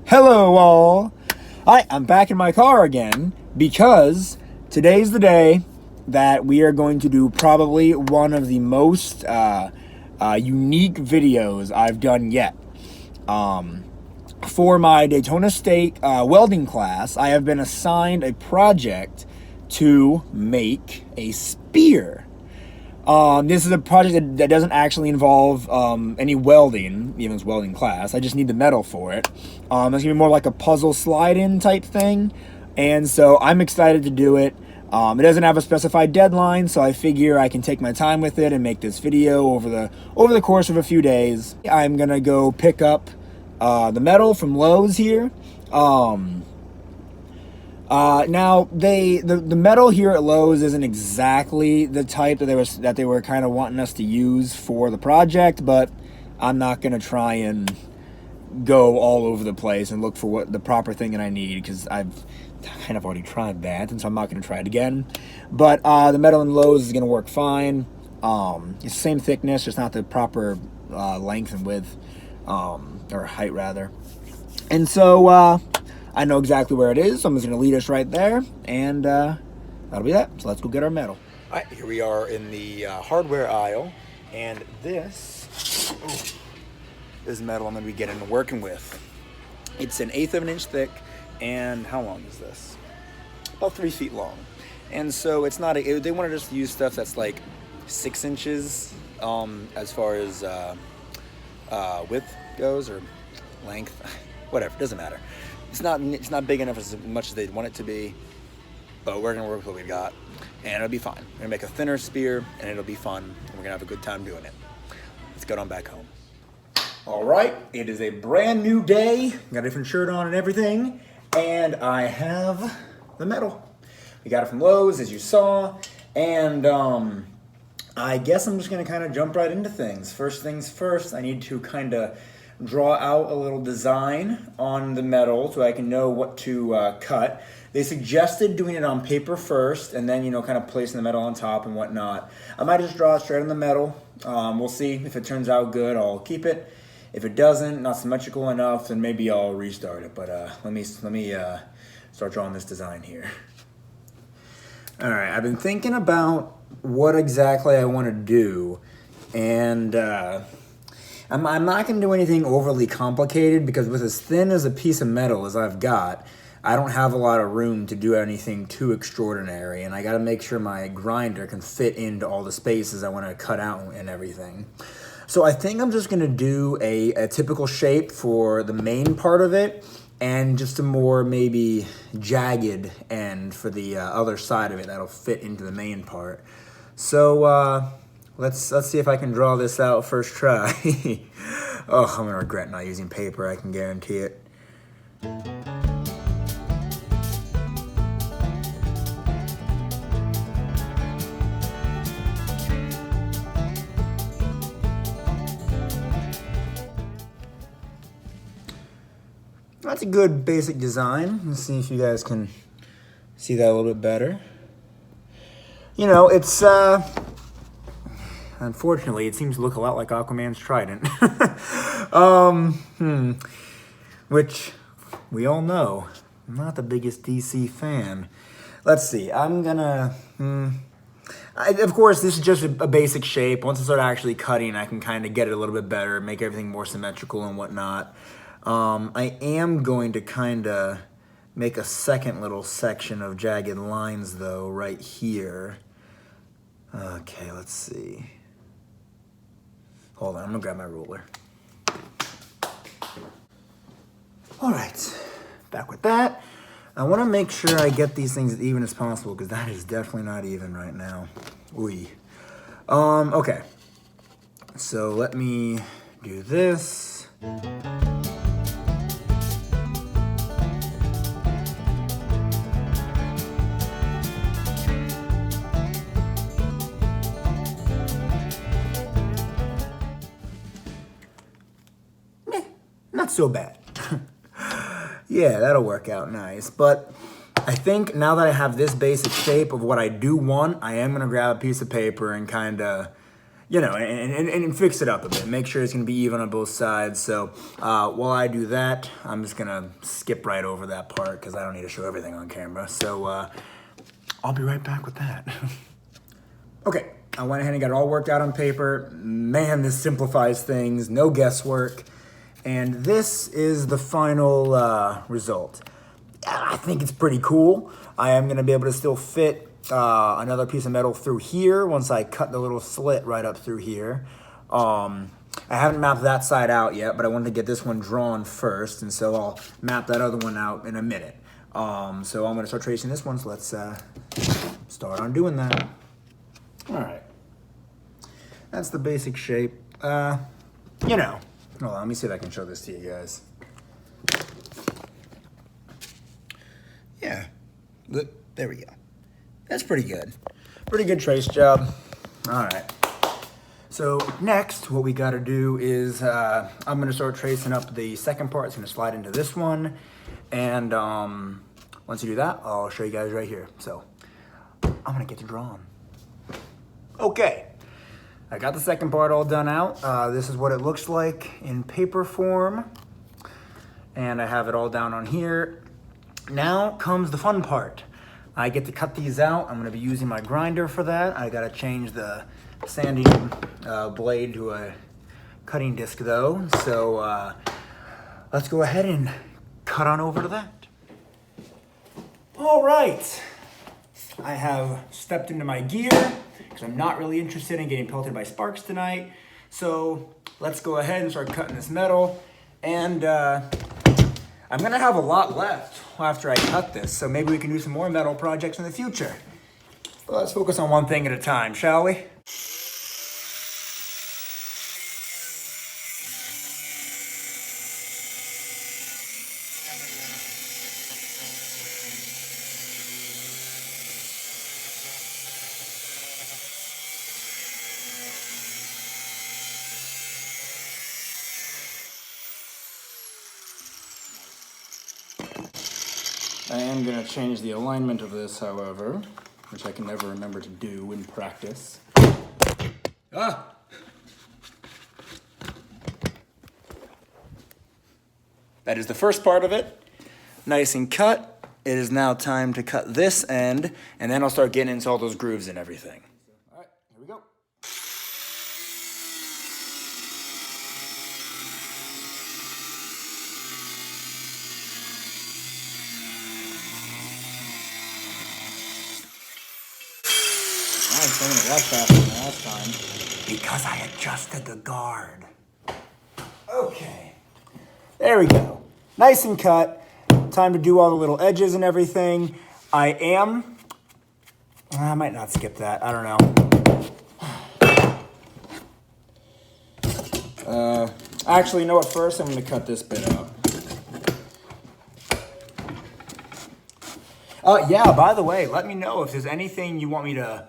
Hello all! Hi, I'm back in my car again because today's the day that we are going to do probably one of the most unique videos I've done yet. For my Daytona State welding class, I have been assigned a project to make a spear. This is a project that doesn't actually involve any welding, even it's welding class. I just need the metal for it. It's gonna be more like a puzzle slide-in type thing, and so I'm excited to do it. It doesn't have a specified deadline, so I figure I can take my time with it and make this video over the course of a few days. I'm gonna go pick up the metal from Lowe's here. Now the metal here at Lowe's isn't exactly the type that they were kind of wanting us to use for the project, but I'm not gonna try and go all over the place and look for what the proper thing that I need, because I've kind of already tried that, and so I'm not gonna try it again. But the metal in Lowe's is gonna work fine. It's the same thickness, just not the proper length and width, or height rather. And so I know exactly where it is, so I'm just going to lead us right there, and that'll be that. So let's go get our metal. All right, here we are in the hardware aisle, and this is metal I'm going to be getting to working with. It's an 1/8 of an inch thick, and how long is this? About 3 feet long. And so it's not, they want to just use stuff that's like 6 inches as far as width goes, or length, whatever, doesn't matter. It's not big enough as much as they'd want it to be, but we're gonna work with what we've got, and it'll be fine. We're gonna make a thinner spear, and it'll be fun, and we're gonna have a good time doing it. Let's get on back home. All right, it is a brand new day. Got a different shirt on and everything, and I have the metal. We got it from Lowe's, as you saw, and I guess I'm just gonna kind of jump right into things. First things first, I need to kind of draw out a little design on the metal so I can know what to cut. They suggested doing it on paper first and then, kind of placing the metal on top and whatnot. I might just draw it straight on the metal. We'll see. If it turns out good, I'll keep it. If it doesn't, not symmetrical enough, then maybe I'll restart it. But let me start drawing this design here. All right, I've been thinking about what exactly I want to do, and I'm not going to do anything overly complicated, because with as thin as a piece of metal as I've got, I don't have a lot of room to do anything too extraordinary, and I got to make sure my grinder can fit into all the spaces I want to cut out and everything. So I think I'm just going to do a typical shape for the main part of it, and just a more maybe jagged end for the other side of it that'll fit into the main part. So Let's see if I can draw this out first try. Oh, I'm gonna regret not using paper, I can guarantee it. That's a good basic design. Let's see if you guys can see that a little bit better. It's unfortunately, it seems to look a lot like Aquaman's trident. Which we all know, I'm not the biggest DC fan. Let's see, I'm gonna, of course, this is just a basic shape. Once I start actually cutting, I can kind of get it a little bit better, make everything more symmetrical and whatnot. I am going to kind of make a second little section of jagged lines, though, right here. Okay, let's see. Hold on, I'm gonna grab my ruler. All right, back with that. I wanna make sure I get these things as even as possible, because that is definitely not even right now. Ooh. Okay. So let me do this. Not so bad. Yeah, that'll work out nice. But I think now that I have this basic shape of what I do want, I am gonna grab a piece of paper and kind of, you know, and fix it up a bit. Make sure it's going to be even on both sides. So while I do that, I'm just going to skip right over that part because I don't need to show everything on camera. So I'll be right back with that. Okay, I went ahead and got it all worked out on paper. Man, this simplifies things. No guesswork. And this is the final result. I think it's pretty cool. I am going to be able to still fit another piece of metal through here once I cut the little slit right up through here. I haven't mapped that side out yet, but I wanted to get this one drawn first, and so I'll map that other one out in a minute. So I'm going to start tracing this one, so let's start on doing that. All right. That's the basic shape. You know, hold on, let me see if I can show this to you guys. Yeah, look, there we go. That's pretty good. Pretty good trace job. All right. So next, what we got to do is I'm going to start tracing up the second part. It's going to slide into this one. And once you do that, I'll show you guys right here. So I'm going to get to drawing. Okay. I got the second part all done out. This is what it looks like in paper form. And I have it all down on here. Now comes the fun part. I get to cut these out. I'm gonna be using my grinder for that. I gotta change the sanding blade to a cutting disc though. So let's go ahead and cut on over to that. All right, I have stepped into my gear because I'm not really interested in getting pelted by sparks tonight. So let's go ahead and start cutting this metal. And I'm gonna have a lot left after I cut this, so maybe we can do some more metal projects in the future. But let's focus on one thing at a time, shall we? I am going to change the alignment of this, however, which I can never remember to do in practice. Ah! That is the first part of it. Nice and cut. It is now time to cut this end, and then I'll start getting into all those grooves and everything. All right, here we go. Nice, I'm gonna rush faster than last time because I adjusted the guard. Okay, there we go. Nice and cut. Time to do all the little edges and everything. I might not skip that. I don't know. Actually, you know what? First, I'm gonna cut this bit out. Yeah, by the way, let me know if there's anything you want me to,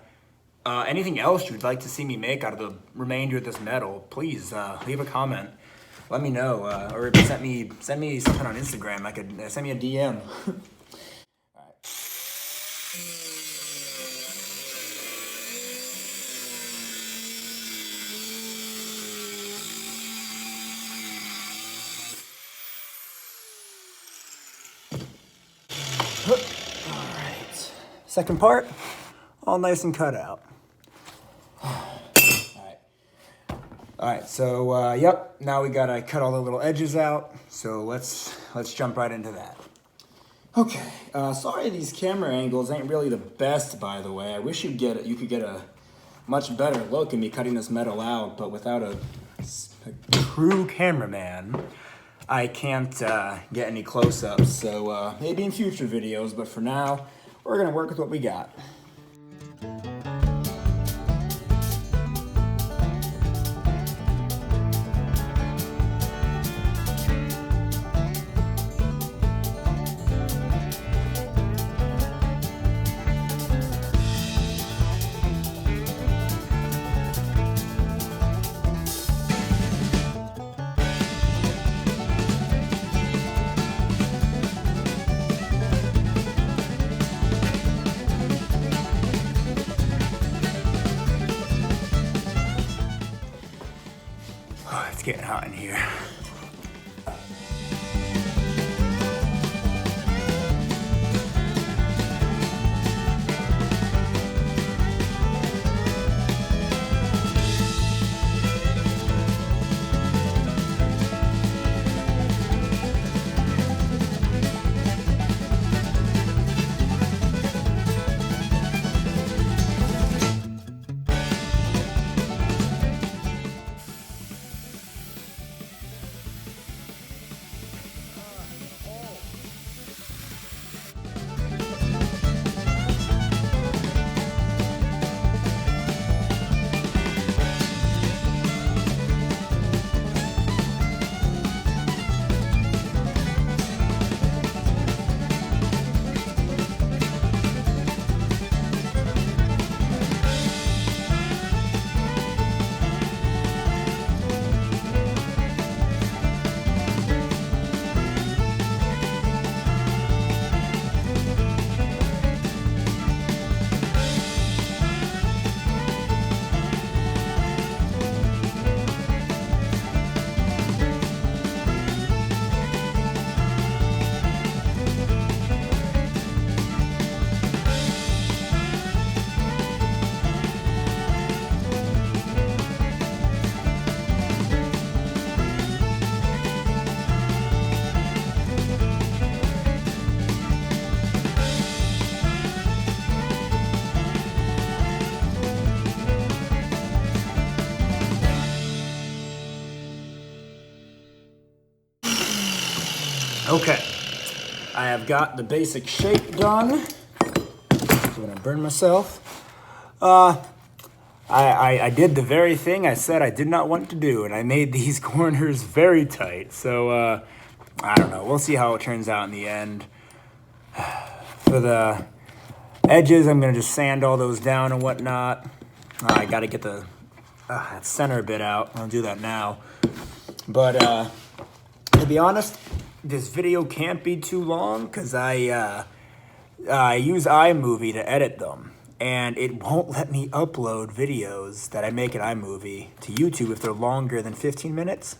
anything else you'd like to see me make out of the remainder of this metal. Please leave a comment. Let me know, or send me something on Instagram. I could send me a DM. All right. All right. Second part, all nice and cut out. All right, so yep, now we gotta cut all the little edges out. So let's jump right into that. Okay, sorry these camera angles ain't really the best, by the way. I wish you could get a much better look at me cutting this metal out, but without a true cameraman, I can't get any close-ups. So maybe in future videos, but for now, we're gonna work with what we got. hot in here. Okay, I have got the basic shape done. I'm gonna burn myself. I did the very thing I said I did not want to do, and I made these corners very tight. So, I don't know. We'll see how it turns out in the end. For the edges, I'm gonna just sand all those down and whatnot. I gotta get the that center bit out. I'll do that now. But, to be honest, this video can't be too long because I use iMovie to edit them, and it won't let me upload videos that I make in iMovie to YouTube if they're longer than 15 minutes.